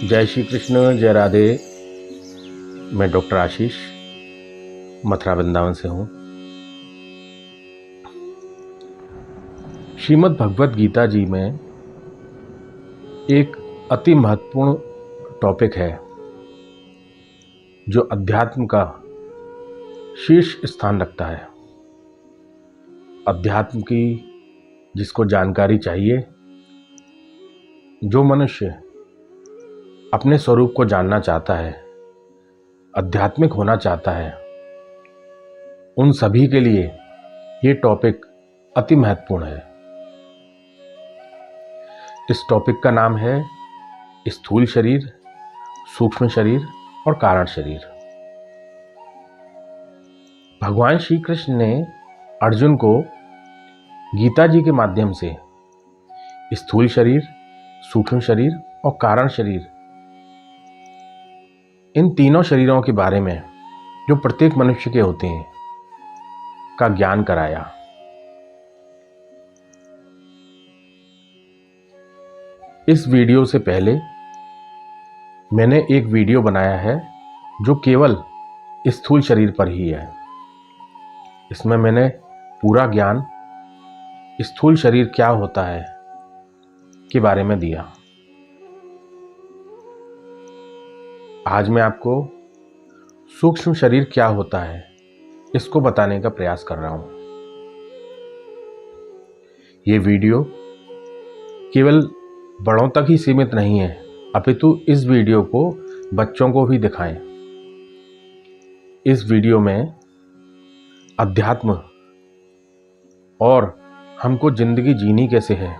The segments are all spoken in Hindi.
जय श्री कृष्ण, जय राधे। मैं डॉक्टर आशीष मथुरा वृंदावन से हूँ। श्रीमद् भगवत गीता जी में एक अति महत्वपूर्ण टॉपिक है जो अध्यात्म का शीर्ष स्थान रखता है। अध्यात्म की जिसको जानकारी चाहिए, जो मनुष्य अपने स्वरूप को जानना चाहता है, आध्यात्मिक होना चाहता है, उन सभी के लिए ये टॉपिक अति महत्वपूर्ण है। इस टॉपिक का नाम है स्थूल शरीर, सूक्ष्म शरीर और कारण शरीर। भगवान श्री कृष्ण ने अर्जुन को गीता जी के माध्यम से स्थूल शरीर, सूक्ष्म शरीर और कारण शरीर, इन तीनों शरीरों के बारे में जो प्रत्येक मनुष्य के होते हैं का ज्ञान कराया। इस वीडियो से पहले मैंने एक वीडियो बनाया है जो केवल स्थूल शरीर पर ही है। इसमें मैंने पूरा ज्ञान स्थूल शरीर क्या होता है के बारे में दिया। आज मैं आपको सूक्ष्म शरीर क्या होता है इसको बताने का प्रयास कर रहा हूं। ये वीडियो केवल बड़ों तक ही सीमित नहीं है, अपितु इस वीडियो को बच्चों को भी दिखाएं। इस वीडियो में अध्यात्म और हमको जिंदगी जीनी कैसे है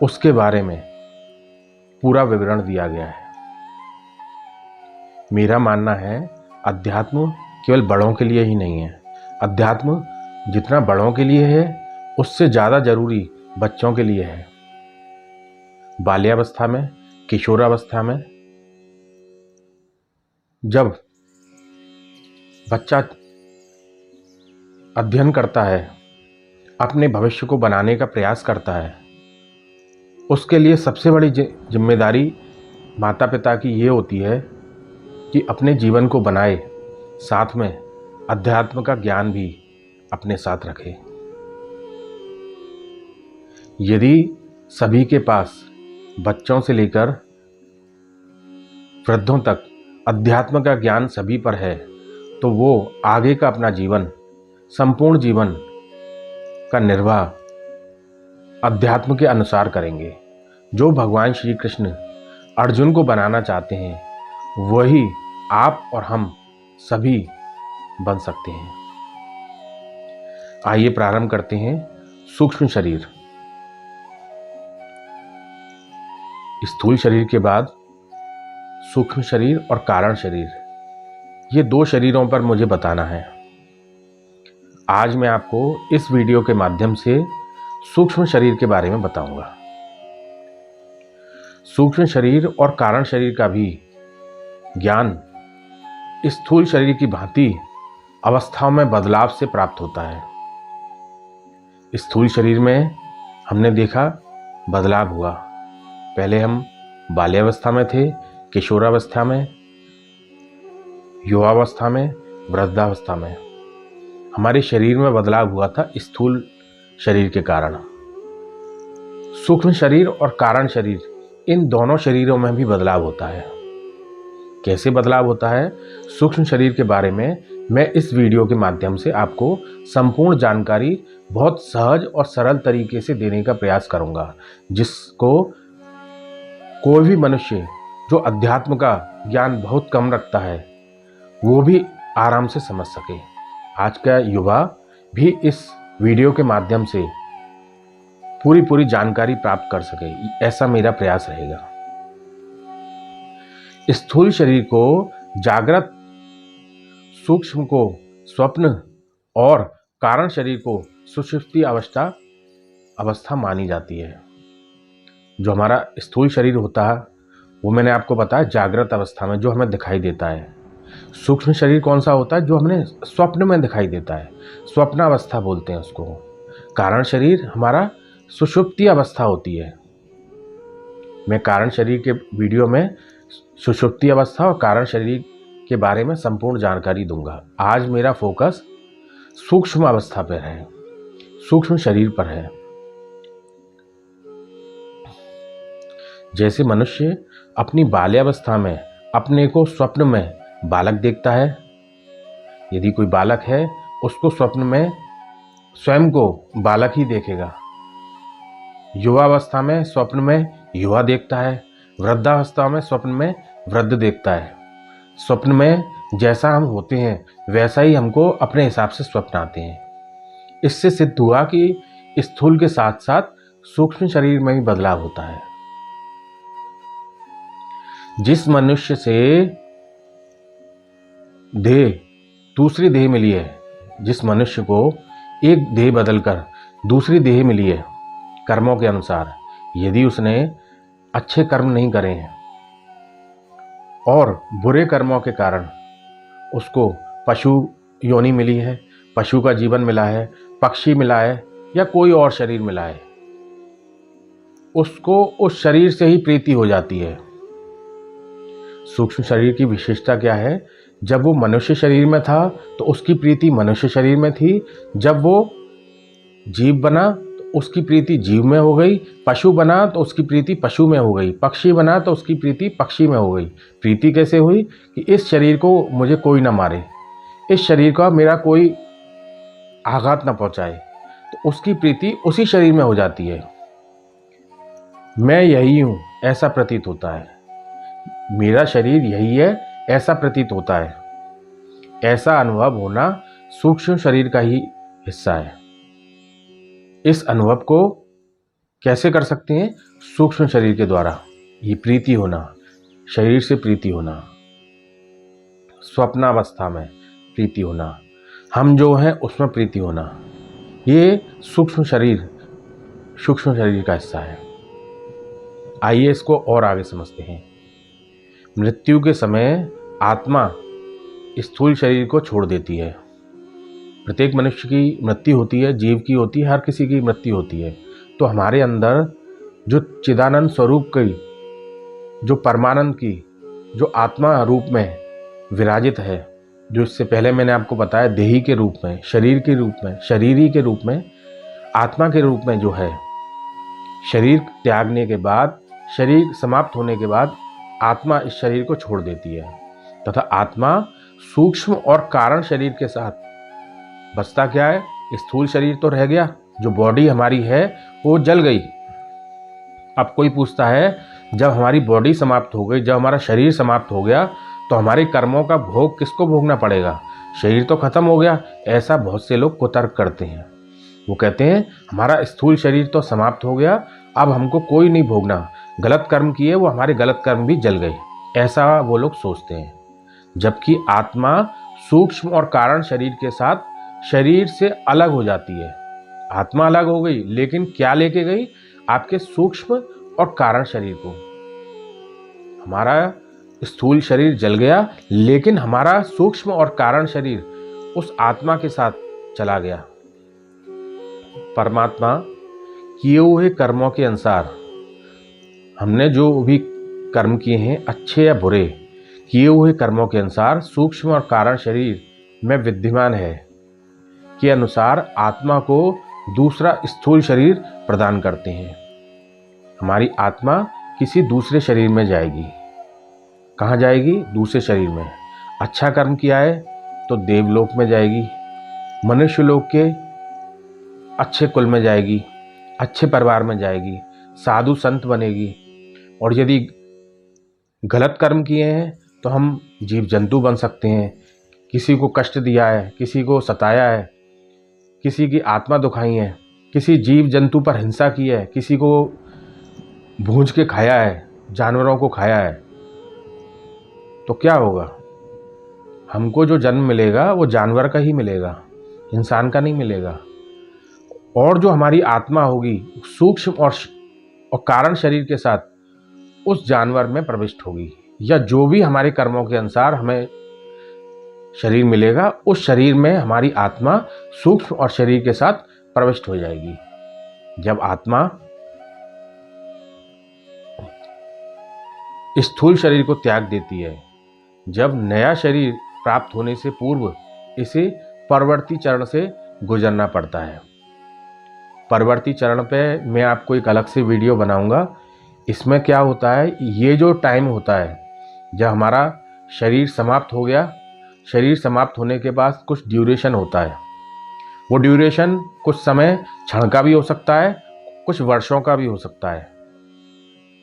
उसके बारे में पूरा विवरण दिया गया है। मेरा मानना है अध्यात्म केवल बड़ों के लिए ही नहीं है। अध्यात्म जितना बड़ों के लिए है उससे ज़्यादा जरूरी बच्चों के लिए है। बाल्यावस्था में, किशोरावस्था में जब बच्चा अध्ययन करता है, अपने भविष्य को बनाने का प्रयास करता है, उसके लिए सबसे बड़ी जिम्मेदारी माता पिता की ये होती है कि अपने जीवन को बनाए, साथ में अध्यात्म का ज्ञान भी अपने साथ रखे। यदि सभी के पास बच्चों से लेकर वृद्धों तक अध्यात्म का ज्ञान सभी पर है तो वो आगे का अपना जीवन, संपूर्ण जीवन का निर्वाह अध्यात्म के अनुसार करेंगे। जो भगवान श्री कृष्ण अर्जुन को बनाना चाहते हैं वही आप और हम सभी बन सकते हैं। आइए प्रारंभ करते हैं। सूक्ष्म शरीर। स्थूल शरीर के बाद सूक्ष्म शरीर और कारण शरीर, ये दो शरीरों पर मुझे बताना है। आज मैं आपको इस वीडियो के माध्यम से सूक्ष्म शरीर के बारे में बताऊंगा। सूक्ष्म शरीर और कारण शरीर का भी ज्ञान स्थूल शरीर की भांति अवस्थाओं में बदलाव से प्राप्त होता है। स्थूल शरीर में हमने देखा बदलाव हुआ। पहले हम बाल्यावस्था में थे, किशोरावस्था में, युवावस्था में, वृद्धावस्था में। हमारे शरीर में बदलाव हुआ था स्थूल शरीर के कारण। सूक्ष्म शरीर और कारण शरीर, इन दोनों शरीरों में भी बदलाव होता है। कैसे बदलाव होता है सूक्ष्म शरीर के बारे में मैं इस वीडियो के माध्यम से आपको संपूर्ण जानकारी बहुत सहज और सरल तरीके से देने का प्रयास करूंगा, जिसको कोई भी मनुष्य जो अध्यात्म का ज्ञान बहुत कम रखता है वो भी आराम से समझ सके। आज का युवा भी इस वीडियो के माध्यम से पूरी जानकारी प्राप्त कर सके, ऐसा मेरा प्रयास रहेगा। स्थूल शरीर को जागृत, सूक्ष्म को स्वप्न और कारण शरीर को सुषुप्ति अवस्था मानी जाती है। जो हमारा स्थूल शरीर होता है वो मैंने आपको बताया जागृत अवस्था में जो हमें दिखाई देता है। सूक्ष्म शरीर कौन सा होता है? जो हमें स्वप्न में दिखाई देता है, स्वप्न अवस्था बोलते हैं उसको। कारण शरीर हमारा सुषुप्ति अवस्था होती है। मैं कारण शरीर के वीडियो में सुषुप्ति अवस्था और कारण शरीर के बारे में संपूर्ण जानकारी दूंगा। आज मेरा फोकस सूक्ष्म अवस्था पर है, सूक्ष्म शरीर पर है। जैसे मनुष्य अपनी बाल्यावस्था में अपने को स्वप्न में बालक देखता है, यदि कोई बालक है उसको स्वप्न में स्वयं को बालक ही देखेगा। युवावस्था में स्वप्न में युवा देखता है, वृद्धावस्था में स्वप्न में वृद्ध देखता है। स्वप्न में जैसा हम होते हैं वैसा ही हमको अपने हिसाब से स्वप्न आते हैं। इससे सिद्ध हुआ कि स्थूल के साथ साथ सूक्ष्म शरीर में भी बदलाव होता है। जिस मनुष्य से देह दूसरी देह मिली है, जिस मनुष्य को एक देह बदलकर दूसरी देह मिली है कर्मों के अनुसार, यदि उसने अच्छे कर्म नहीं करे हैं और बुरे कर्मों के कारण उसको पशु योनि मिली है, पशु का जीवन मिला है, पक्षी मिला है या कोई और शरीर मिला है, उसको उस शरीर से ही प्रीति हो जाती है। सूक्ष्म शरीर की विशेषता क्या है? जब वो मनुष्य शरीर में था तो उसकी प्रीति मनुष्य शरीर में थी, जब वो जीव बना तो उसकी प्रीति जीव में हो गई, पशु बना तो उसकी प्रीति पशु में हो गई, पक्षी बना तो उसकी प्रीति पक्षी में हो गई। प्रीति कैसे हुई? कि इस शरीर को मुझे कोई ना मारे, इस शरीर का मेरा कोई आघात ना पहुंचाए, तो उसकी प्रीति उसी शरीर में हो जाती है। मैं यही हूं ऐसा प्रतीत होता है, मेरा शरीर यही है ऐसा प्रतीत होता है। ऐसा अनुभव होना सूक्ष्म शरीर का ही हिस्सा है। इस अनुभव को कैसे कर सकते हैं? सूक्ष्म शरीर के द्वारा। ये प्रीति होना, शरीर से प्रीति होना, स्वप्नावस्था में प्रीति होना, हम जो हैं उसमें प्रीति होना, ये सूक्ष्म शरीर का हिस्सा है। आइए इसको और आगे समझते हैं। मृत्यु के समय आत्मा स्थूल शरीर को छोड़ देती है। प्रत्येक मनुष्य की मृत्यु होती है, जीव की होती है, हर किसी की मृत्यु होती है। तो हमारे अंदर जो चिदानंद स्वरूप की, जो परमानंद की, जो आत्मा रूप में विराजित है, जो इससे पहले मैंने आपको बताया देही के रूप में, शरीर के रूप में, शरीरी के रूप में, आत्मा के रूप में जो है, शरीर त्यागने के बाद, शरीर समाप्त होने के बाद आत्मा इस शरीर को छोड़ देती है तथा आत्मा सूक्ष्म और कारण शरीर के साथ बचता क्या है? स्थूल शरीर तो रह गया, जो बॉडी हमारी है वो जल गई। अब कोई पूछता है जब हमारी बॉडी समाप्त हो गई, जब हमारा शरीर समाप्त हो गया तो हमारे कर्मों का भोग किसको भोगना पड़ेगा? शरीर तो खत्म हो गया। ऐसा बहुत से लोग कुतर्क करते हैं। वो कहते हैं हमारा स्थूल शरीर तो समाप्त हो गया, अब हमको कोई नहीं भोगना, गलत कर्म किए वो हमारे गलत कर्म भी जल गए, ऐसा वो लोग सोचते हैं। जबकि आत्मा सूक्ष्म और कारण शरीर के साथ शरीर से अलग हो जाती है। आत्मा अलग हो गई, लेकिन क्या लेके गई? आपके सूक्ष्म और कारण शरीर को। हमारा स्थूल शरीर जल गया, लेकिन हमारा सूक्ष्म और कारण शरीर उस आत्मा के साथ चला गया। परमात्मा किए हुए कर्मों के अनुसार, हमने जो भी कर्म किए हैं अच्छे या बुरे, किए हुए कर्मों के अनुसार सूक्ष्म और कारण शरीर में विद्यमान है के अनुसार आत्मा को दूसरा स्थूल शरीर प्रदान करते हैं। हमारी आत्मा किसी दूसरे शरीर में जाएगी। कहाँ जाएगी? दूसरे शरीर में। अच्छा कर्म किया है तो देवलोक में जाएगी, मनुष्य लोक के अच्छे कुल में जाएगी, अच्छे परिवार में जाएगी, साधु संत बनेगी। और यदि गलत कर्म किए हैं तो हम जीव जंतु बन सकते हैं। किसी को कष्ट दिया है, किसी को सताया है, किसी की आत्मा दुखाई है, किसी जीव जंतु पर हिंसा की है, किसी को भूंज के खाया है, जानवरों को खाया है, तो क्या होगा? हमको जो जन्म मिलेगा वो जानवर का ही मिलेगा, इंसान का नहीं मिलेगा। और जो हमारी आत्मा होगी सूक्ष्म और कारण शरीर के साथ उस जानवर में प्रविष्ट होगी, या जो भी हमारे कर्मों के अनुसार हमें शरीर मिलेगा उस शरीर में हमारी आत्मा सूक्ष्म और शरीर के साथ प्रविष्ट हो जाएगी। जब आत्मा स्थूल शरीर को त्याग देती है। जब नया शरीर प्राप्त होने से पूर्व इसे परवर्ती चरण से गुजरना पड़ता है। परवर्ती चरण पे मैं आपको एक अलग से वीडियो बनाऊंगा। इसमें क्या होता है, ये जो टाइम होता है जब हमारा शरीर समाप्त हो गया, शरीर समाप्त होने के बाद कुछ ड्यूरेशन होता है। वो ड्यूरेशन कुछ समय क्षण का भी हो सकता है, कुछ वर्षों का भी हो सकता है।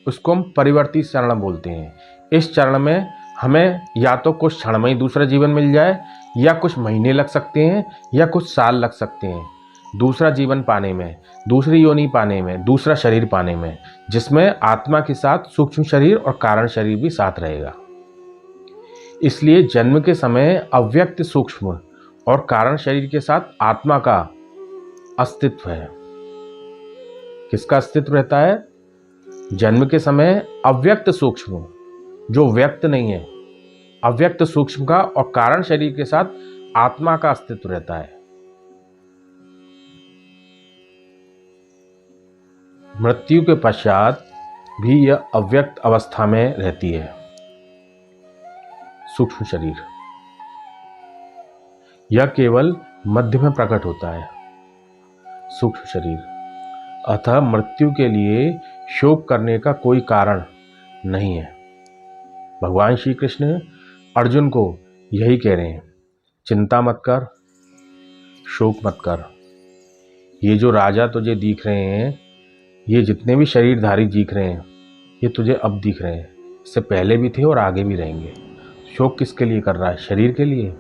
उसको हम परिवर्ती चरण बोलते हैं। इस चरण में हमें या तो कुछ क्षण में ही दूसरा जीवन मिल जाए, या कुछ महीने लग सकते हैं, या कुछ साल लग सकते हैं दूसरा जीवन पाने में, दूसरी योनि पाने में, दूसरा शरीर पाने में, जिसमें आत्मा के साथ सूक्ष्म शरीर और कारण शरीर भी साथ रहेगा। इसलिए जन्म के समय अव्यक्त सूक्ष्म और कारण शरीर के साथ आत्मा का अस्तित्व है। किसका अस्तित्व रहता है? जन्म के समय अव्यक्त सूक्ष्म, जो व्यक्त नहीं है, अव्यक्त सूक्ष्म का और कारण शरीर के साथ आत्मा का अस्तित्व रहता है। मृत्यु के पश्चात भी यह अव्यक्त अवस्था में रहती है। सूक्ष्म शरीर यह केवल मध्य में प्रकट होता है। सूक्ष्म शरीर, अतः मृत्यु के लिए शोक करने का कोई कारण नहीं है। भगवान श्री कृष्ण अर्जुन को यही कह रहे हैं, चिंता मत कर, शोक मत कर। ये जो राजा तुझे दिख रहे हैं, ये जितने भी शरीरधारी दिख रहे हैं, ये तुझे अब दिख रहे हैं, इससे पहले भी थे और आगे भी रहेंगे। शोक किसके लिए कर रहा है? शरीर के लिए।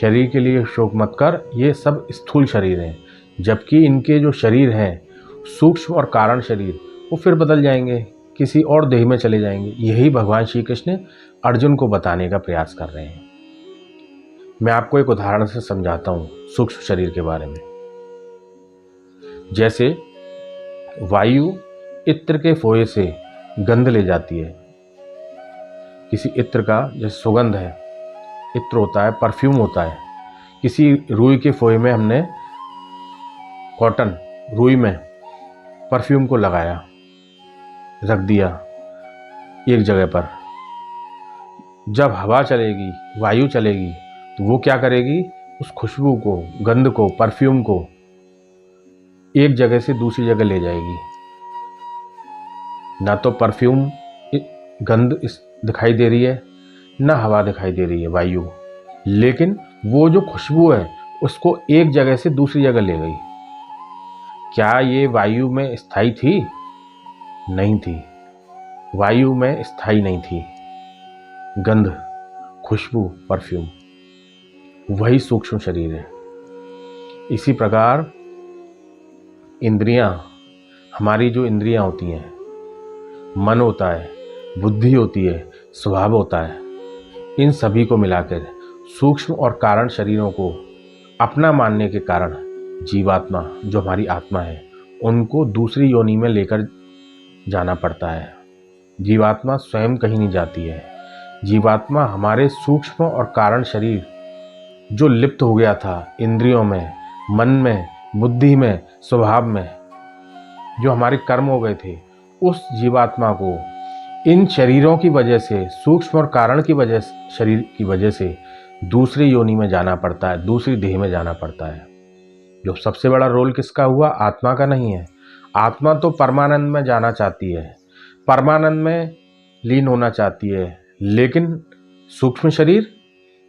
शरीर के लिए शोक मत कर। ये सब स्थूल शरीर हैं, जबकि इनके जो शरीर हैं सूक्ष्म और कारण शरीर, वो फिर बदल जाएंगे, किसी और देह में चले जाएंगे। यही भगवान श्री कृष्ण अर्जुन को बताने का प्रयास कर रहे हैं। मैं आपको एक उदाहरण से समझाता हूँ सूक्ष्म शरीर के बारे में। जैसे वायु इत्र के फोए से गंध ले जाती है। किसी इत्र का जैसे सुगंध है, इत्र होता है, परफ्यूम होता है। किसी रुई के फोए में हमने कॉटन रुई में परफ्यूम को लगाया, रख दिया एक जगह पर। जब हवा चलेगी, वायु चलेगी, तो वो क्या करेगी? उस खुशबू को, गंध को, परफ्यूम को एक जगह से दूसरी जगह ले जाएगी। ना तो परफ्यूम गंध दिखाई दे रही है, ना हवा दिखाई दे रही है, वायु, लेकिन वो जो खुशबू है उसको एक जगह से दूसरी जगह ले गई। क्या ये वायु में स्थायी थी? नहीं थी। वायु में स्थायी नहीं थी गंध, खुशबू, परफ्यूम। वही सूक्ष्म शरीर है। इसी प्रकार इंद्रियां, हमारी जो इंद्रियां होती हैं, मन होता है, बुद्धि होती है, स्वभाव होता है, इन सभी को मिलाकर सूक्ष्म और कारण शरीरों को अपना मानने के कारण जीवात्मा, जो हमारी आत्मा है, उनको दूसरी योनि में लेकर जाना पड़ता है। जीवात्मा स्वयं कहीं नहीं जाती है। जीवात्मा हमारे सूक्ष्म और कारण शरीर जो लिप्त हो गया था इंद्रियों में, मन में, बुद्धि में, स्वभाव में, जो हमारे कर्म हो गए थे, उस जीवात्मा को इन शरीरों की वजह से, सूक्ष्म और कारण की वजह, शरीर की वजह से दूसरी योनि में जाना पड़ता है, दूसरी देह में जाना पड़ता है। जो सबसे बड़ा रोल किसका हुआ? आत्मा का नहीं है। आत्मा तो परमानंद में जाना चाहती है, परमानंद में लीन होना चाहती है, लेकिन सूक्ष्म शरीर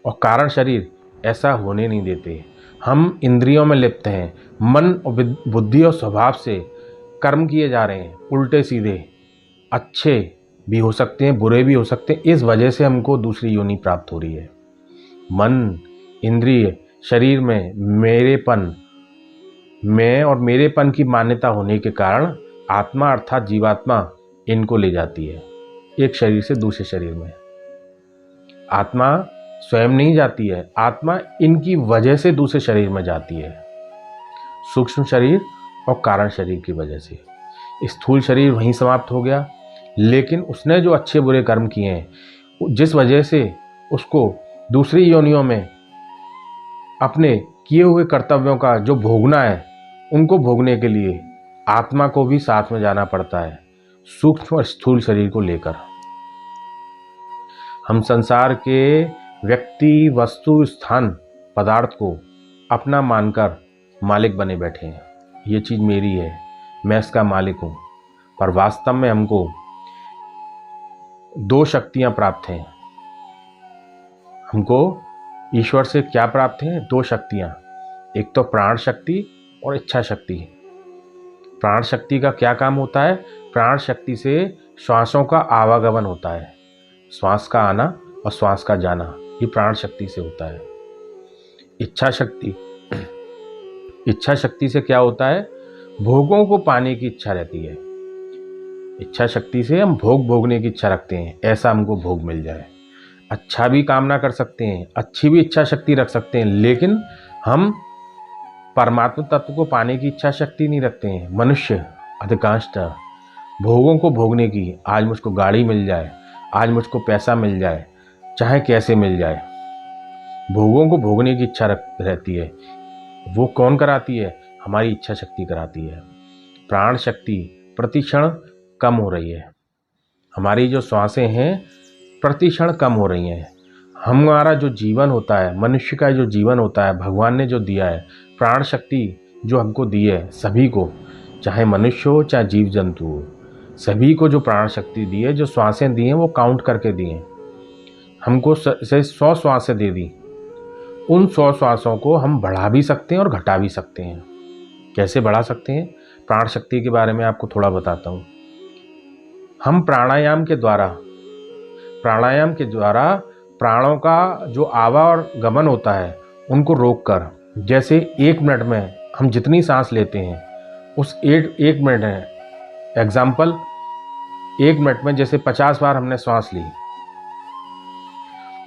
और कारण शरीर ऐसा होने नहीं देते। हम इंद्रियों में लिप्त हैं, मन और बुद्धि और स्वभाव से कर्म किए जा रहे हैं, उल्टे सीधे, अच्छे भी हो सकते हैं, बुरे भी हो सकते हैं। इस वजह से हमको दूसरी योनि प्राप्त हो रही है। मन, इंद्रिय, शरीर में मेरेपन, मैं और मेरेपन की मान्यता होने के कारण आत्मा अर्थात जीवात्मा इनको ले जाती है एक शरीर से दूसरे शरीर में। आत्मा स्वयं नहीं जाती है, आत्मा इनकी वजह से दूसरे शरीर में जाती है, सूक्ष्म शरीर और कारण शरीर की वजह से। स्थूल शरीर वहीं समाप्त हो गया, लेकिन उसने जो अच्छे बुरे कर्म किए हैं, जिस वजह से उसको दूसरी योनियों में अपने किए हुए कर्तव्यों का जो भोगना है, उनको भोगने के लिए आत्मा को भी साथ में जाना पड़ता है, सूक्ष्म और स्थूल शरीर को लेकर। हम संसार के व्यक्ति, वस्तु, स्थान, पदार्थ को अपना मानकर मालिक बने बैठे हैं। ये चीज़ मेरी है, मैं इसका मालिक हूँ। पर वास्तव में हमको दो शक्तियाँ प्राप्त हैं। हमको ईश्वर से क्या प्राप्त है? दो शक्तियाँ। एक तो प्राण शक्ति और इच्छा शक्ति। प्राण शक्ति का क्या काम होता है? प्राण शक्ति से श्वासों का आवागमन होता है, श्वास का आना और श्वास का जाना, ये प्राण शक्ति से होता है। इच्छा शक्ति, इच्छा शक्ति से क्या होता है? भोगों को पाने की इच्छा रहती है। इच्छा शक्ति से हम भोग भोगने की इच्छा रखते हैं, ऐसा हमको भोग मिल जाए। अच्छा भी कामना कर सकते हैं, अच्छी भी इच्छा शक्ति रख सकते हैं, लेकिन हम परमात्मा तत्व को पाने की इच्छा शक्ति नहीं रखते हैं। मनुष्य अधिकांशतः भोगों को भोगने की, आज मुझको गाड़ी मिल जाए, आज मुझको पैसा मिल जाए, चाहे कैसे मिल जाए, भोगों को भोगने की इच्छा रहती है। वो कौन कराती है? हमारी इच्छा शक्ति कराती है। प्राण शक्ति प्रतिक्षण कम हो रही है। हमारी जो श्वासें हैं प्रतिक्षण कम हो रही हैं। हमारा जो जीवन होता है, मनुष्य का जो जीवन होता है, भगवान ने जो दिया है, प्राण शक्ति जो हमको दी है, सभी को, चाहे मनुष्य हो चाहे जीव जंतु हो, सभी को जो प्राण शक्ति दी है, जो श्वासें दी हैं, वो काउंट करके दी हैं। हमको से 100 श्वासें दे दी। उन 100 श्वासों को हम बढ़ा भी सकते हैं और घटा भी सकते हैं। कैसे बढ़ा सकते हैं? प्राण शक्ति के बारे में आपको थोड़ा बताता हूँ। हम प्राणायाम के द्वारा प्राणों का जो आवा और गमन होता है, उनको रोककर, जैसे 1 मिनट में हम जितनी सांस लेते हैं, उस एक मिनट है, एग्जाम्पल 1 मिनट में जैसे 50 बार हमने श्वास ली,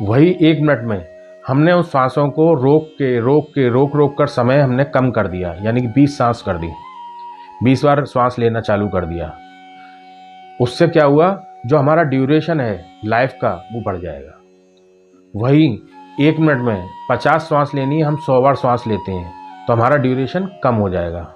वही 1 मिनट में हमने उस सांसों को रोक कर समय हमने कम कर दिया, यानी कि 20 सांस कर दी, 20 बार श्वास लेना चालू कर दिया। उससे क्या हुआ? जो हमारा ड्यूरेशन है लाइफ का, वो बढ़ जाएगा। वही 1 मिनट में 50 श्वास लेनी है, हम 100 बार श्वास लेते हैं, तो हमारा ड्यूरेशन कम हो जाएगा।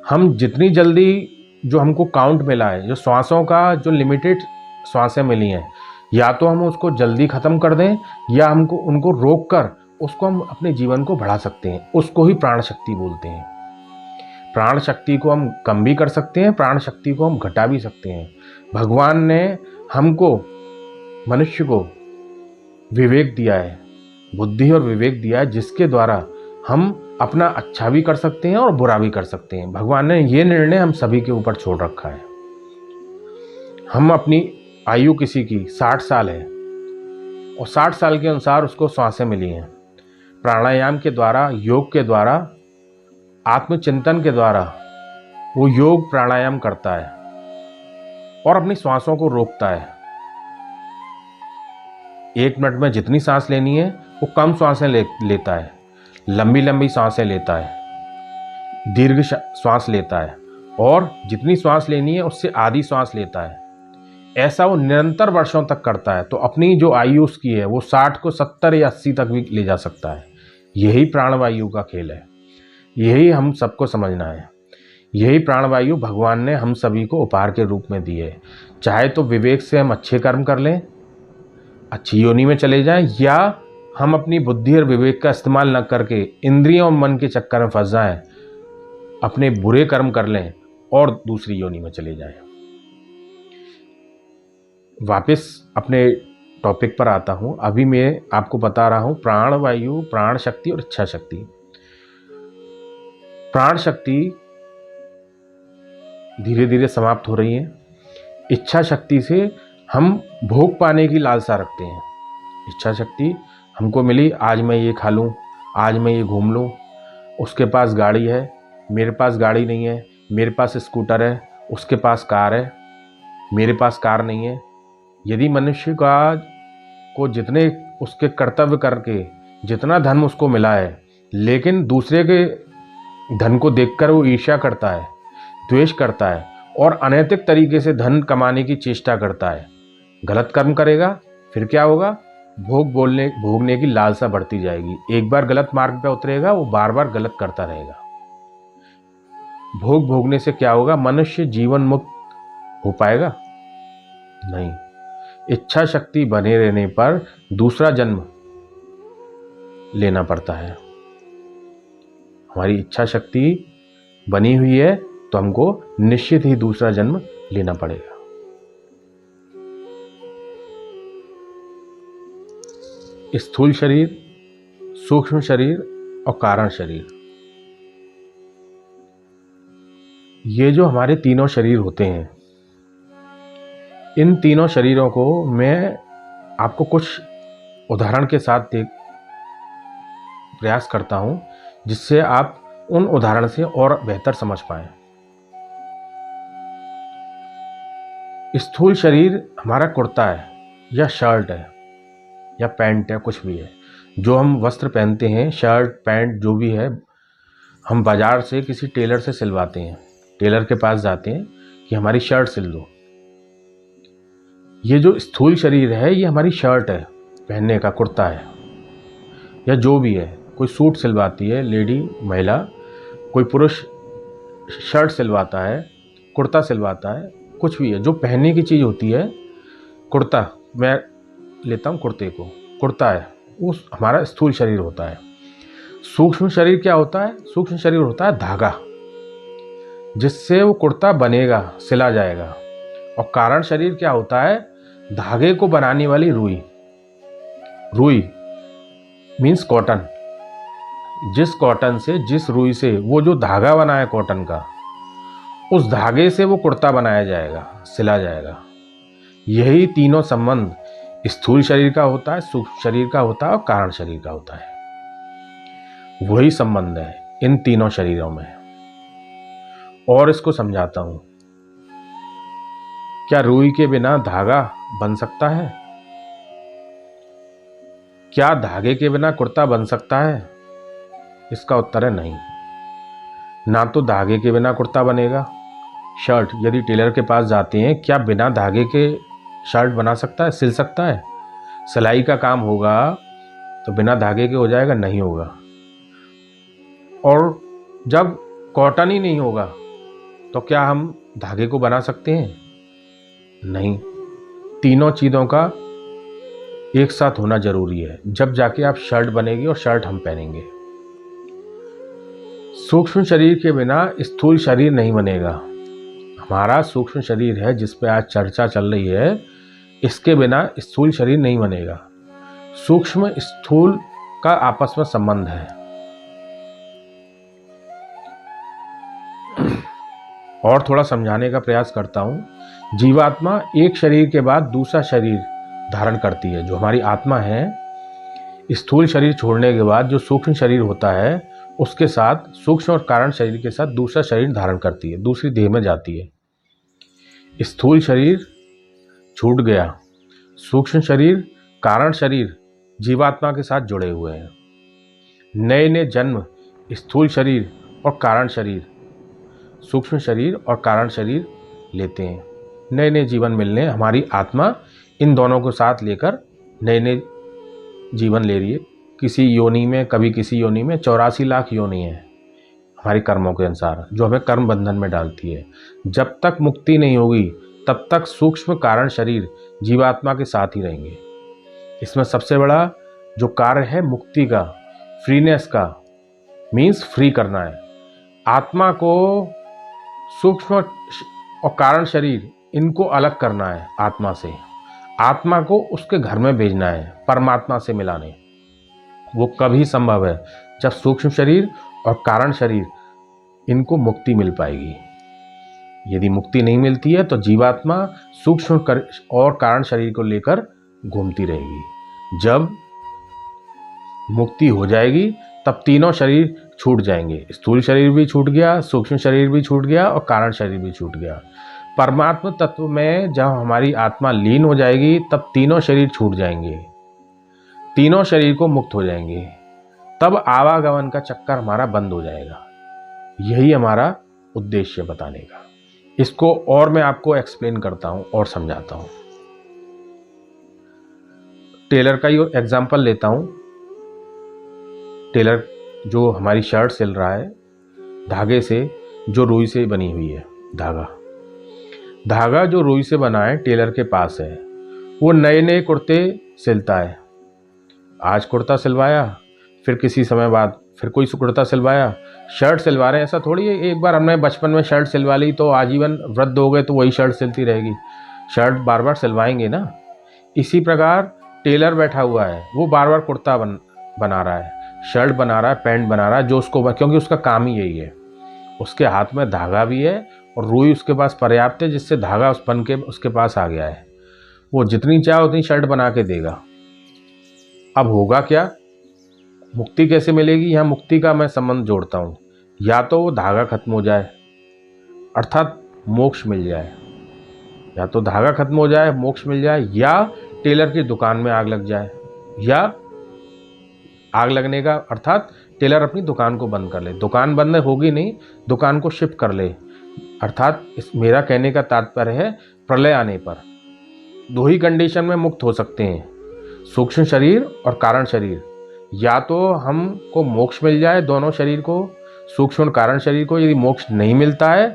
हम जितनी जल्दी, जो हमको काउंट मिला है, जो श्वासों का जो लिमिटेड श्वासें मिली हैं, या तो हम उसको जल्दी ख़त्म कर दें, या हमको उनको रोक कर उसको हम अपने जीवन को बढ़ा सकते हैं। उसको ही प्राण शक्ति बोलते हैं। प्राण शक्ति को हम कम भी कर सकते हैं, प्राण शक्ति को हम घटा भी सकते हैं। भगवान ने हमको, मनुष्य को विवेक दिया है, बुद्धि और विवेक दिया है, जिसके द्वारा हम अपना अच्छा भी कर सकते हैं और बुरा भी कर सकते हैं। भगवान ने ये निर्णय हम सभी के ऊपर छोड़ रखा है। हम अपनी आयु, किसी की 60 साल है और 60 साल के अनुसार उसको सांसें मिली हैं। प्राणायाम के द्वारा, योग के द्वारा, आत्मचिंतन के द्वारा वो योग प्राणायाम करता है और अपनी श्वासों को रोकता है। 1 मिनट में जितनी सांस लेनी है, वो कम सांसें लेता है, लंबी लंबी सांसें लेता है, दीर्घ श्वास लेता है, और जितनी श्वास लेनी है उससे आधी श्वास लेता है। ऐसा वो निरंतर वर्षों तक करता है, तो अपनी जो आयु उसकी है, वो 60 को 70 या 80 तक भी ले जा सकता है। यही प्राणवायु का खेल है, यही हम सबको समझना है। यही प्राणवायु भगवान ने हम सभी को उपहार के रूप में दी है। चाहे तो विवेक से हम अच्छे कर्म कर लें, अच्छी योनि में चले जाएं, या हम अपनी बुद्धि और विवेक का इस्तेमाल न करके इंद्रियों और मन के चक्कर में फंस जाएं, अपने बुरे कर्म कर लें और दूसरी योनि में चले जाएं। वापस अपने टॉपिक पर आता हूं। अभी मैं आपको बता रहा हूं प्राण वायु, प्राण शक्ति और इच्छा शक्ति। प्राण शक्ति धीरे धीरे समाप्त हो रही है। इच्छा शक्ति से हम भोग पाने की लालसा रखते हैं। इच्छा शक्ति हमको मिली, आज मैं ये खा लूँ, आज मैं ये घूम लूँ, उसके पास गाड़ी है, मेरे पास गाड़ी नहीं है, मेरे पास स्कूटर है, उसके पास कार है, मेरे पास कार नहीं है। यदि मनुष्य को जितने उसके कर्तव्य करके जितना धन उसको मिला है, लेकिन दूसरे के धन को देखकर वो ईर्ष्या करता है, द्वेष करता है और अनैतिक तरीके से धन कमाने की चेष्टा करता है, गलत कर्म करेगा, फिर क्या होगा? भोगने की लालसा बढ़ती जाएगी। एक बार गलत मार्ग पे उतरेगा, वो बार बार गलत करता रहेगा। भोग भोगने से क्या होगा? मनुष्य जीवन मुक्त हो पाएगा? नहीं। इच्छा शक्ति बने रहने पर दूसरा जन्म लेना पड़ता है। हमारी इच्छा शक्ति बनी हुई है तो हमको निश्चित ही दूसरा जन्म लेना पड़ेगा। स्थूल शरीर, सूक्ष्म शरीर और कारण शरीर, ये जो हमारे तीनों शरीर होते हैं, इन तीनों शरीरों को मैं आपको कुछ उदाहरण के साथ प्रयास करता हूं, जिससे आप उन उदाहरण से और बेहतर समझ पाएं। स्थूल शरीर हमारा कुर्ता है या शर्ट है या पैंट है, कुछ भी है जो हम वस्त्र पहनते हैं, शर्ट पैंट जो भी है, हम बाजार से किसी टेलर से सिलवाते हैं, टेलर के पास जाते हैं कि हमारी शर्ट सिल दो। ये जो स्थूल शरीर है ये हमारी शर्ट है, पहनने का कुर्ता है या जो भी है। कोई सूट सिलवाती है लेडी महिला, कोई पुरुष शर्ट सिलवाता है, कुर्ता सिलवाता है, कुछ भी है जो पहनने की चीज़ होती है। कुर्ता, मैं लेता हूँ कुर्ते को, कुर्ता है, उस हमारा स्थूल शरीर होता है। सूक्ष्म शरीर क्या होता है? सूक्ष्म शरीर होता है धागा, जिससे वो कुर्ता बनेगा, सिला जाएगा। और कारण शरीर क्या होता है? धागे को बनाने वाली रुई। रुई मीन्स कॉटन। जिस कॉटन से, जिस रुई से वो जो धागा बना है कॉटन का, उस धागे से वो कुर्ता बनाया जाएगा, सिला जाएगा। यही तीनों संबंध स्थूल शरीर का होता है, सूक्ष्म शरीर का होता है और कारण शरीर का होता है। वही संबंध है इन तीनों शरीरों में। और इसको समझाता हूं। क्या रुई के बिना धागा बन सकता है? क्या धागे के बिना कुर्ता बन सकता है? इसका उत्तर है नहीं। ना तो धागे के बिना कुर्ता बनेगा। शर्ट, यदि टेलर के पास जाते हैं, क्या बिना धागे के शर्ट बना सकता है, सिल सकता है? सिलाई का काम होगा तो बिना धागे के हो जाएगा? नहीं होगा। और जब कॉटन ही नहीं होगा तो क्या हम धागे को बना सकते हैं? नहीं। तीनों चीज़ों का एक साथ होना जरूरी है, जब जाके आप शर्ट बनेगी और शर्ट हम पहनेंगे। सूक्ष्म शरीर के बिना स्थूल शरीर नहीं बनेगा। हमारा सूक्ष्म शरीर है जिस पे आज चर्चा चल रही है, इसके बिना स्थूल शरीर नहीं बनेगा। सूक्ष्म स्थूल का आपस में संबंध है। और थोड़ा समझाने का प्रयास करता हूं। जीवात्मा एक शरीर के बाद दूसरा शरीर धारण करती है। जो हमारी आत्मा है, स्थूल शरीर छोड़ने के बाद जो सूक्ष्म शरीर होता है, उसके साथ सूक्ष्म और कारण शरीर के साथ दूसरा शरीर धारण करती है, दूसरी देह में जाती है। स्थूल शरीर छूट गया, सूक्ष्म शरीर, कारण शरीर जीवात्मा के साथ जुड़े हुए हैं। नए नए जन्म स्थूल शरीर और कारण शरीर, सूक्ष्म शरीर और कारण शरीर लेते हैं। नए नए जीवन मिलने हमारी आत्मा इन दोनों को साथ लेकर नए नए जीवन ले रही है। किसी योनि में, कभी किसी योनि में 84 लाख योनि है हमारे कर्मों के अनुसार, जो हमें कर्म बंधन में डालती है। जब तक मुक्ति नहीं होगी तब तक सूक्ष्म कारण शरीर जीवात्मा के साथ ही रहेंगे। इसमें सबसे बड़ा जो कार्य है मुक्ति का, फ्रीनेस का, मीन्स फ्री करना है। आत्मा को सूक्ष्म और कारण शरीर इनको अलग करना है आत्मा से। आत्मा को उसके घर में भेजना है, परमात्मा से मिलाने। वो कभी संभव है जब सूक्ष्म शरीर और कारण शरीर इनको मुक्ति मिल पाएगी। यदि मुक्ति नहीं मिलती है तो जीवात्मा सूक्ष्म और कारण शरीर को लेकर घूमती रहेगी। जब मुक्ति हो जाएगी तब तीनों शरीर छूट जाएंगे। स्थूल शरीर भी छूट गया, सूक्ष्म शरीर भी छूट गया और कारण शरीर भी छूट गया। परमात्मा तत्व में जब हमारी आत्मा लीन हो जाएगी तब तीनों शरीर छूट जाएंगे, तीनों शरीर को मुक्त हो जाएंगे। तब आवागमन का चक्कर हमारा बंद हो जाएगा। यही हमारा उद्देश्य बताने का। इसको और मैं आपको एक्सप्लेन करता हूं और समझाता हूं। टेलर का ही एग्जांपल लेता हूं। टेलर जो हमारी शर्ट सिल रहा है, धागे से, जो रुई से बनी हुई है, धागा जो रुई से बना है टेलर के पास है, वो नए नए कुर्ते सिलता है। आज कुर्ता सिलवाया, फिर किसी समय बाद फिर कोई कुर्ता सिलवाया, शर्ट सिलवा रहे हैं। ऐसा थोड़ी है एक बार हमने बचपन में शर्ट सिलवा ली तो आजीवन वृद्ध हो गए तो वही शर्ट सिलती रहेगी। शर्ट बार बार सिलवाएंगे ना। इसी प्रकार टेलर बैठा हुआ है, वो बार बार कुर्ता बना रहा है, शर्ट बना रहा है, पैंट बना रहा है, जो उसको क्योंकि उसका काम ही यही है। उसके हाथ में धागा भी है और रुई उसके पास पर्याप्त है, जिससे धागा उस बन के उसके पास आ गया है। वो जितनी चाहे उतनी शर्ट बना के देगा। अब होगा क्या, मुक्ति कैसे मिलेगी? यहाँ मुक्ति का मैं संबंध जोड़ता हूँ। या तो वो धागा खत्म हो जाए अर्थात मोक्ष मिल जाए, या तो धागा खत्म हो जाए मोक्ष मिल जाए, या टेलर की दुकान में आग लग जाए, या आग लगने का अर्थात टेलर अपनी दुकान को बंद कर ले। दुकान बंद होगी नहीं, दुकान को शिफ्ट कर ले। अर्थात मेरा कहने का तात्पर्य है प्रलय आने पर दो ही कंडीशन में मुक्त हो सकते हैं, सूक्ष्म शरीर और कारण शरीर। या तो हमको मोक्ष मिल जाए दोनों शरीर को, सूक्ष्म और कारण शरीर को। यदि मोक्ष नहीं मिलता है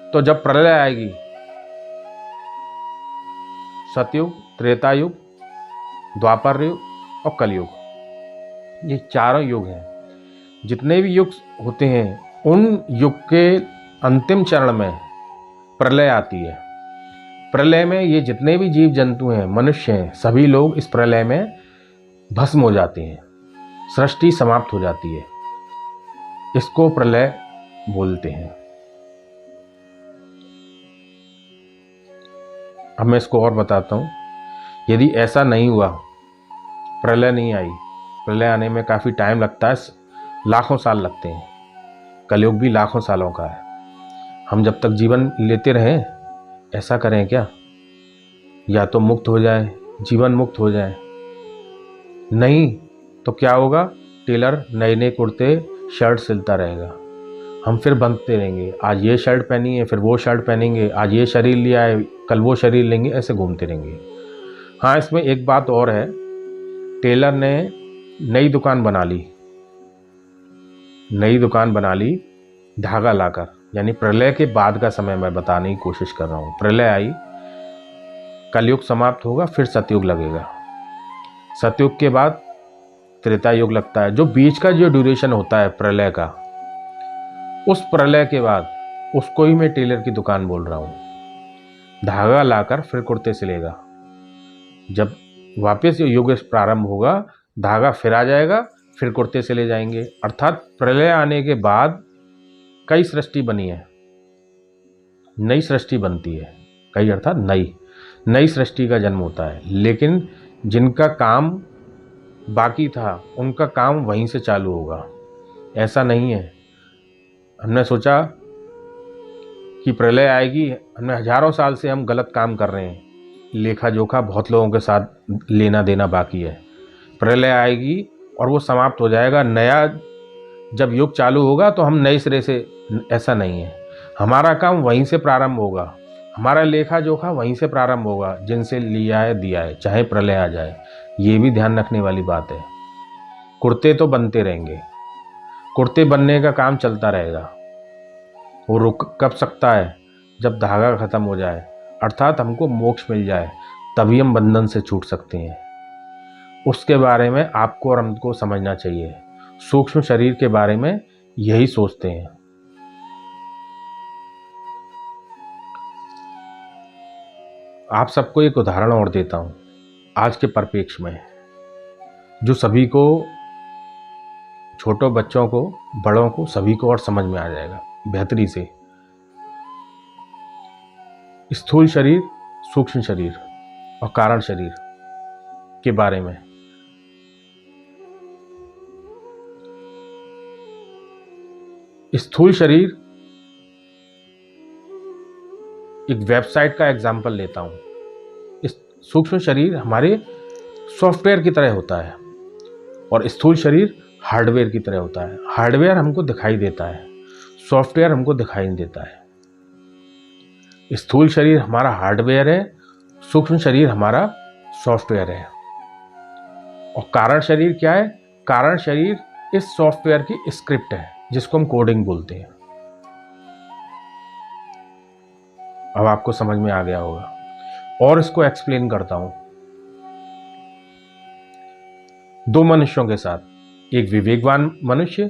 तो जब प्रलय आएगी, सतयुग, त्रेता युग, द्वापर युग और कलयुग, ये चारों युग हैं। जितने भी युग होते हैं उन युग के अंतिम चरण में प्रलय आती है। प्रलय में ये जितने भी जीव जंतु हैं, मनुष्य हैं, सभी लोग इस प्रलय में भस्म हो जाते हैं, सृष्टि समाप्त हो जाती है। इसको प्रलय बोलते हैं। अब मैं इसको और बताता हूँ। यदि ऐसा नहीं हुआ, प्रलय नहीं आई, प्रलय आने में काफ़ी टाइम लगता है, लाखों साल लगते हैं, कलयुग भी लाखों सालों का है। हम जब तक जीवन लेते रहें ऐसा करें क्या? या तो मुक्त हो जाए, जीवन मुक्त हो जाए, नहीं तो क्या होगा, टेलर नए नए कुर्ते शर्ट सिलता रहेगा। हम फिर बनते रहेंगे, आज ये शर्ट पहनी है फिर वो शर्ट पहनेंगे, आज ये शरीर लिया है कल वो शरीर लेंगे, ऐसे घूमते रहेंगे। हाँ, इसमें एक बात और है, टेलर ने नई दुकान बना ली, नई दुकान बना ली धागा लाकर, यानी प्रलय के बाद का समय मैं बताने की कोशिश कर रहा हूँ। प्रलय आई, कलयुग समाप्त होगा, फिर सतयुग लगेगा। सतयुग के बाद त्रेता युग लगता है। जो बीच का जो ड्यूरेशन होता है प्रलय का, उस प्रलय के बाद उसको ही मैं टेलर की दुकान बोल रहा हूँ। धागा लाकर फिर कुर्ते सिलेगा। जब वापस युग प्रारंभ होगा, धागा फिर आ जाएगा, फिर कुर्ते सिले जाएंगे। अर्थात प्रलय आने के बाद कई सृष्टि बनी है, नई सृष्टि बनती है, कई अर्थात नई सृष्टि का जन्म होता है। लेकिन जिनका काम बाकी था उनका काम वहीं से चालू होगा। ऐसा नहीं है हमने सोचा कि प्रलय आएगी, हमने हजारों साल से हम गलत काम कर रहे हैं, लेखा जोखा बहुत लोगों के साथ लेना देना बाकी है। प्रलय आएगी और वो समाप्त हो जाएगा, नया जब युग चालू होगा तो हम नए सिरे से, ऐसा नहीं है। हमारा काम वहीं से प्रारंभ होगा, हमारा लेखा जोखा वहीं से प्रारंभ होगा, जिनसे लिया है दिया है, चाहे प्रलय आ जाए। ये भी ध्यान रखने वाली बात है। कुर्ते तो बनते रहेंगे, कुर्ते बनने का काम चलता रहेगा। वो रुक कब सकता है? जब धागा खत्म हो जाए, अर्थात हमको मोक्ष मिल जाए, तभी हम बंधन से छूट सकते हैं। उसके बारे में आपको और हमको समझना चाहिए। सूक्ष्म शरीर के बारे में यही सोचते हैं। आप सबको एक उदाहरण और देता हूं आज के परिप्रेक्ष्य में, जो सभी को, छोटों बच्चों को, बड़ों को, सभी को और समझ में आ जाएगा बेहतरी से। स्थूल शरीर, सूक्ष्म शरीर और कारण शरीर के बारे में। स्थूल शरीर, एक वेबसाइट का एग्जाम्पल लेता हूं। इस सूक्ष्म शरीर हमारे सॉफ्टवेयर की तरह होता है और स्थूल शरीर हार्डवेयर की तरह होता है। हार्डवेयर हमको दिखाई देता है, सॉफ्टवेयर हमको दिखाई नहीं देता है। स्थूल शरीर हमारा हार्डवेयर है, सूक्ष्म शरीर हमारा सॉफ्टवेयर है। और कारण शरीर क्या है? कारण शरीर इस सॉफ्टवेयर की स्क्रिप्ट है, जिसको हम कोडिंग बोलते हैं। अब आपको समझ में आ गया होगा। और इसको एक्सप्लेन करता हूं। दो मनुष्यों के साथ, एक विवेकवान मनुष्य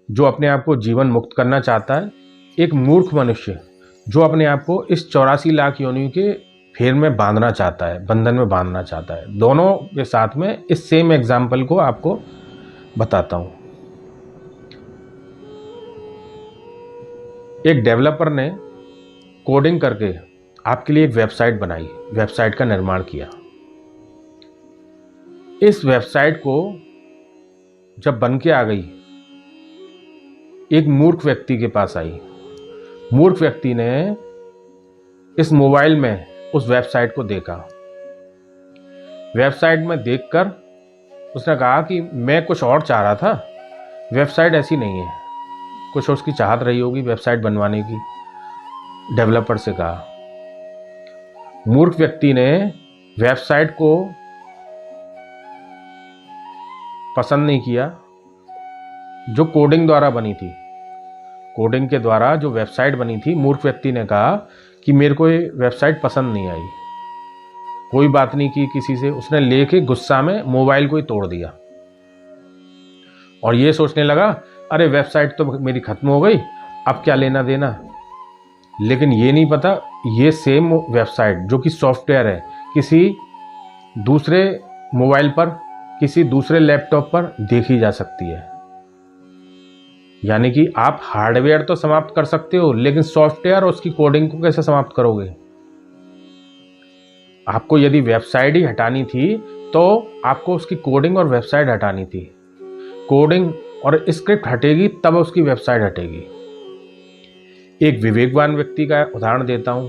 जो अपने आप को जीवन मुक्त करना चाहता है, एक मूर्ख मनुष्य जो अपने आप को इस 84 लाख योनियों के फेर में बांधना चाहता है, बंधन में बांधना चाहता है। दोनों के साथ में इस सेम एग्जाम्पल को आपको बताता हूं। एक डेवलपर ने कोडिंग करके आपके लिए एक वेबसाइट बनाई, वेबसाइट का निर्माण किया। इस वेबसाइट को जब बन के आ गई, एक मूर्ख व्यक्ति के पास आई। मूर्ख व्यक्ति ने इस मोबाइल में उस वेबसाइट को देखा। वेबसाइट में देखकर उसने कहा कि मैं कुछ और चाह रहा था, वेबसाइट ऐसी नहीं है। कुछ उसकी चाहत रही होगी वेबसाइट बनवाने की। डेवलपर से कहा। मूर्ख व्यक्ति ने वेबसाइट को पसंद नहीं किया जो कोडिंग द्वारा बनी थी। कोडिंग के द्वारा जो वेबसाइट बनी थी, मूर्ख व्यक्ति ने कहा कि मेरे को ये वेबसाइट पसंद नहीं आई। कोई बात नहीं की किसी से, उसने लेके गुस्सा में मोबाइल को ही तोड़ दिया और ये सोचने लगा अरे वेबसाइट तो मेरी खत्म हो गई, अब क्या लेना देना। लेकिन ये नहीं पता ये सेम वेबसाइट जो कि सॉफ्टवेयर है, किसी दूसरे मोबाइल पर, किसी दूसरे लैपटॉप पर देखी जा सकती है। यानी कि आप हार्डवेयर तो समाप्त कर सकते हो, लेकिन सॉफ्टवेयर और उसकी कोडिंग को कैसे समाप्त करोगे। आपको यदि वेबसाइट ही हटानी थी तो आपको उसकी कोडिंग और वेबसाइट हटानी थी। कोडिंग और स्क्रिप्ट हटेगी तब उसकी वेबसाइट हटेगी। एक विवेकवान व्यक्ति का उदाहरण देता हूं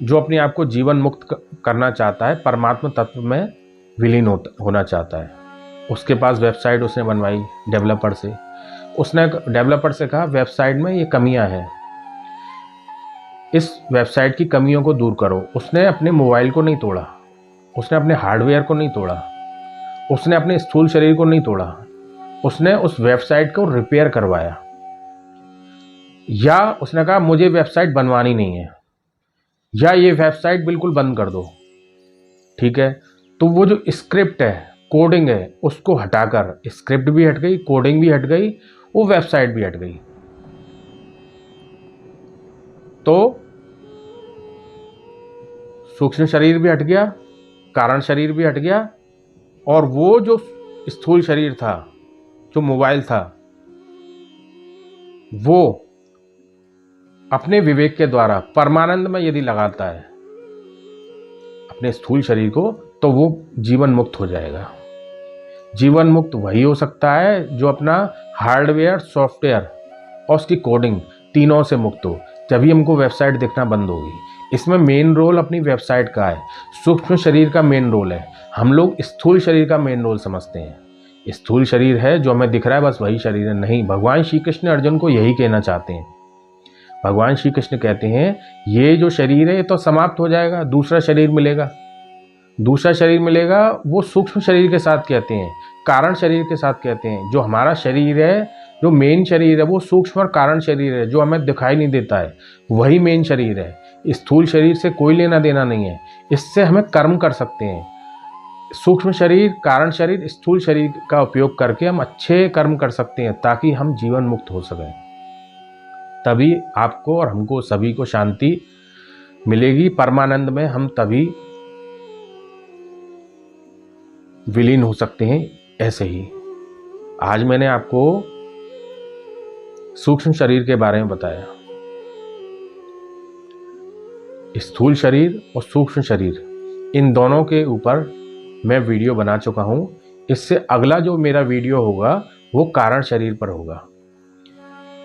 जो अपने आप को जीवन मुक्त करना चाहता है, परमात्मा तत्व में विलीन होना चाहता है। उसके पास वेबसाइट उसने बनवाई डेवलपर से। उसने डेवलपर से कहा वेबसाइट में ये कमियां हैं, इस वेबसाइट की कमियों को दूर करो। उसने अपने मोबाइल को नहीं तोड़ा, उसने अपने हार्डवेयर को नहीं तोड़ा, उसने अपने स्थूल शरीर को नहीं तोड़ा, उसने उस वेबसाइट को रिपेयर करवाया। या उसने कहा मुझे वेबसाइट बनवानी नहीं है, या ये वेबसाइट बिल्कुल बंद कर दो। ठीक है, तो वो जो स्क्रिप्ट है, कोडिंग है, उसको हटाकर, स्क्रिप्ट भी हट गई, कोडिंग भी हट गई, वो वेबसाइट भी हट गई। तो सूक्ष्म शरीर भी हट गया, कारण शरीर भी हट गया, और वो जो स्थूल शरीर था, जो मोबाइल था, वो अपने विवेक के द्वारा परमानंद में यदि लगाता है अपने स्थूल शरीर को, तो वो जीवन मुक्त हो जाएगा। जीवन मुक्त वही हो सकता है जो अपना हार्डवेयर, सॉफ्टवेयर और उसकी कोडिंग तीनों से मुक्त हो। तभी हमको वेबसाइट दिखना बंद होगी। इसमें मेन रोल अपनी वेबसाइट का है, सूक्ष्म शरीर का मेन रोल है। हम लोग स्थूल शरीर का मेन रोल समझते हैं। स्थूल शरीर है जो हमें दिख रहा है, बस वही शरीर है। नहीं, भगवान श्री कृष्ण अर्जुन को यही कहना चाहते हैं। भगवान श्री कृष्ण कहते हैं ये जो शरीर है ये तो समाप्त हो जाएगा, दूसरा शरीर मिलेगा। दूसरा शरीर मिलेगा, वो सूक्ष्म शरीर के साथ कहते हैं, कारण शरीर के साथ कहते हैं। जो हमारा शरीर है, जो मेन शरीर है, वो सूक्ष्म और कारण शरीर है जो हमें दिखाई नहीं देता है, वही मेन शरीर है। स्थूल शरीर से कोई लेना देना नहीं है, इससे हमें कर्म कर सकते हैं। सूक्ष्म शरीर, कारण शरीर, स्थूल शरीर का उपयोग करके हम अच्छे कर्म कर सकते हैं ताकि हम जीवन मुक्त हो सकें। तभी आपको और हमको सभी को शांति मिलेगी। परमानंद में हम तभी विलीन हो सकते हैं। ऐसे ही आज मैंने आपको सूक्ष्म शरीर के बारे में बताया। स्थूल शरीर और सूक्ष्म शरीर, इन दोनों के ऊपर मैं वीडियो बना चुका हूं। इससे अगला जो मेरा वीडियो होगा वो कारण शरीर पर होगा।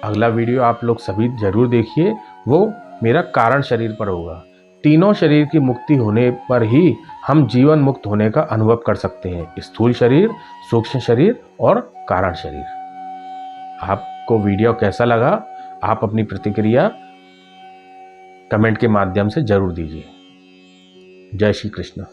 अगला वीडियो आप लोग सभी जरूर देखिए, वो मेरा कारण शरीर पर होगा। तीनों शरीर की मुक्ति होने पर ही हम जीवन मुक्त होने का अनुभव कर सकते हैं। स्थूल शरीर, सूक्ष्म शरीर और कारण शरीर। आपको वीडियो कैसा लगा, आप अपनी प्रतिक्रिया कमेंट के माध्यम से जरूर दीजिए। जय श्री कृष्ण।